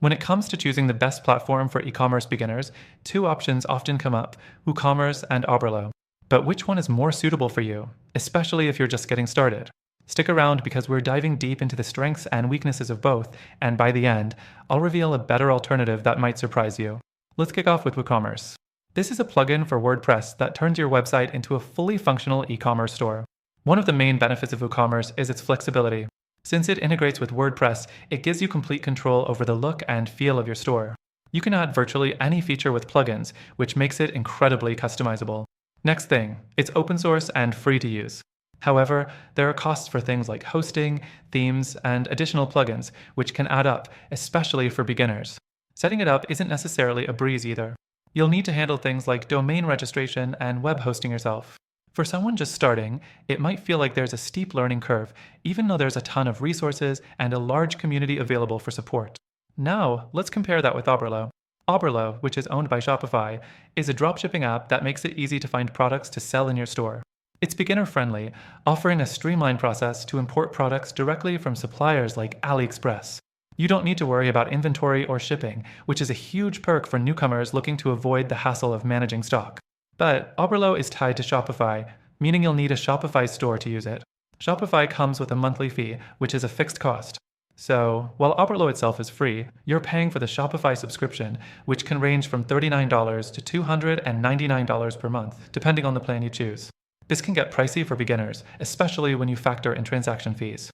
When it comes to choosing the best platform for e-commerce beginners, two options often come up: WooCommerce and Oberlo. But which one is more suitable for you, especially if you're just getting started? Stick around because we're diving deep into the strengths and weaknesses of both, and by the end, I'll reveal a better alternative that might surprise you. Let's kick off with WooCommerce. This is a plugin for WordPress that turns your website into a fully functional e-commerce store. One of the main benefits of WooCommerce is its flexibility. Since it integrates with WordPress, it gives you complete control over the look and feel of your store. You can add virtually any feature with plugins, which makes it incredibly customizable. Next thing, it's open source and free to use. However, there are costs for things like hosting, themes, and additional plugins, which can add up, especially for beginners. Setting it up isn't necessarily a breeze either. You'll need to handle things like domain registration and web hosting yourself. For someone just starting, it might feel like there's a steep learning curve, even though there's a ton of resources and a large community available for support. Now, let's compare that with Oberlo. Oberlo, which is owned by Shopify, is a dropshipping app that makes it easy to find products to sell in your store. It's beginner-friendly, offering a streamlined process to import products directly from suppliers like AliExpress. You don't need to worry about inventory or shipping, which is a huge perk for newcomers looking to avoid the hassle of managing stock. But Oberlo is tied to Shopify, meaning you'll need a Shopify store to use it. Shopify comes with a monthly fee, which is a fixed cost. So, while Oberlo itself is free, you're paying for the Shopify subscription, which can range from $39 to $299 per month, depending on the plan you choose. This can get pricey for beginners, especially when you factor in transaction fees.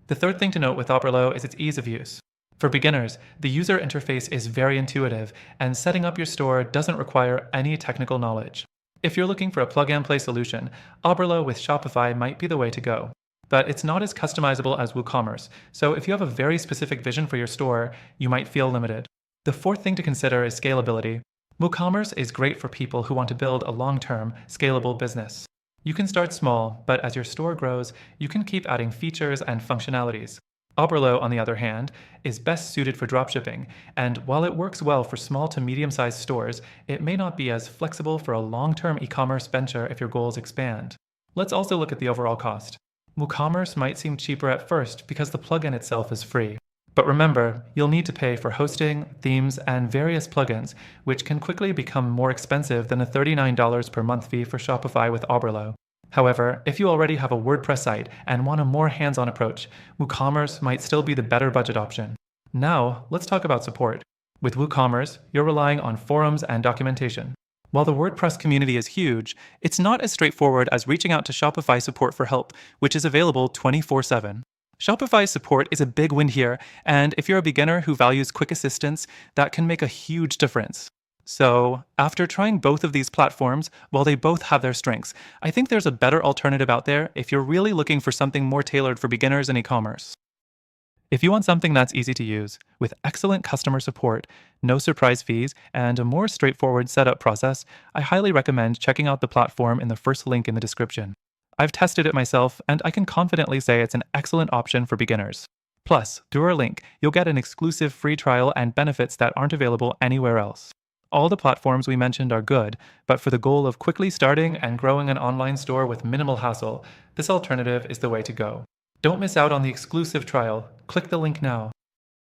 The third thing to note with Oberlo is its ease of use. For beginners, the user interface is very intuitive, and setting up your store doesn't require any technical knowledge. If you're looking for a plug-and-play solution, Oberlo with Shopify might be the way to go. But it's not as customizable as WooCommerce, so if you have a very specific vision for your store, you might feel limited. The fourth thing to consider is scalability. WooCommerce is great for people who want to build a long-term, scalable business. You can start small, but as your store grows, you can keep adding features and functionalities. Oberlo, on the other hand, is best suited for dropshipping, and while it works well for small to medium-sized stores, it may not be as flexible for a long-term e-commerce venture if your goals expand. Let's also look at the overall cost. WooCommerce might seem cheaper at first because the plugin itself is free. But remember, you'll need to pay for hosting, themes, and various plugins, which can quickly become more expensive than a $39 per month fee for Shopify with Oberlo. However, if you already have a WordPress site and want a more hands-on approach, WooCommerce might still be the better budget option. Now, let's talk about support. With WooCommerce, you're relying on forums and documentation. While the WordPress community is huge, it's not as straightforward as reaching out to Shopify support for help, which is available 24/7. Shopify's support is a big win here, and if you're a beginner who values quick assistance, that can make a huge difference. So, after trying both of these platforms, while they both have their strengths, I think there's a better alternative out there if you're really looking for something more tailored for beginners in e-commerce. If you want something that's easy to use, with excellent customer support, no surprise fees, and a more straightforward setup process, I highly recommend checking out the platform in the first link in the description. I've tested it myself, and I can confidently say it's an excellent option for beginners. Plus, through our link, you'll get an exclusive free trial and benefits that aren't available anywhere else. All the platforms we mentioned are good, but for the goal of quickly starting and growing an online store with minimal hassle, this alternative is the way to go. Don't miss out on the exclusive trial. Click the link now.